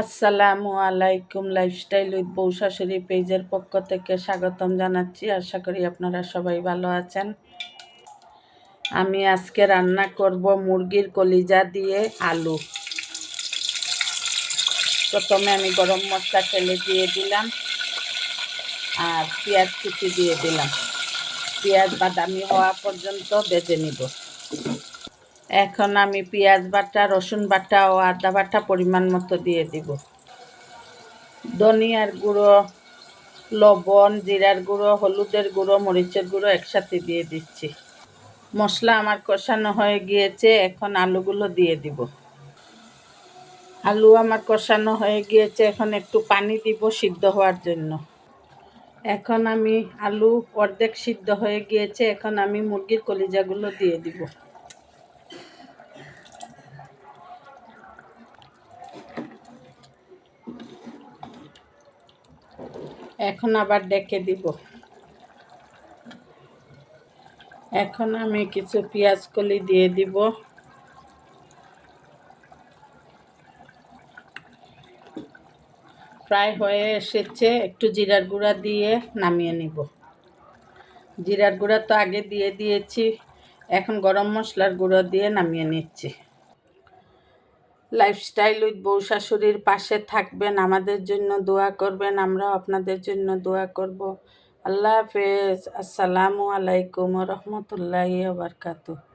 আসসালামু আলাইকুম। Lifestyle with বউ শাশুড়ি পেজের পক্ষ থেকে স্বাগতম জানাচ্ছি। আশা করি আপনারা সবাই ভালো আছেন। আমি আজকে রান্না করব মুরগির কলিজা দিয়ে আলু। প্রথমে আমি গরম মশলা তেলে দিয়ে দিলাম আর পেঁয়াজ কুচি দিয়ে দিলাম। পেঁয়াজ বাদামি হওয়া পর্যন্ত ভেজে নিব। এখন আমি পেঁয়াজ বাটা, রসুন বাটা ও আদা বাটা পরিমাণ মতো দিয়ে দিব। ধনিয়ার গুঁড়ো, লবণ, জিরার গুঁড়ো, হলুদের গুঁড়ো, মরিচের গুঁড়ো একসাথে দিয়ে দিচ্ছি। মশলা আমার কষানো হয়ে গিয়েছে, এখন আলুগুলো দিয়ে দিব। আলু আমার কষানো হয়ে গিয়েছে, এখন একটু পানি দিব সিদ্ধ হওয়ার জন্য। এখন আমি আলু অর্ধেক সিদ্ধ হয়ে গিয়েছে, এখন আমি মুরগির কলিজাগুলো দিয়ে দিব। এখন আবার ডেকে দিব। এখন আমি কিছু পেঁয়াজ কলি দিয়ে দিব। প্রায় হয়ে এসেছে, একটু জিরার গুঁড়া দিয়ে নামিয়ে নিব। জিরার গুঁড়া তো আগে দিয়ে দিয়েছি, এখন গরম মশলার গুঁড়ো দিয়ে নামিয়ে নিচ্ছি। লাইফস্টাইল উইথ বউ শাশুড়ির পাশে থাকবেন, আমাদের জন্য দোয়া করবেন, আমরাও আপনাদের জন্য দোয়া করব। আল্লাহ হাফেজ। আসসালামু আলাইকুম ওয়া রাহমাতুল্লাহি ওয়া বারাকাতুহু।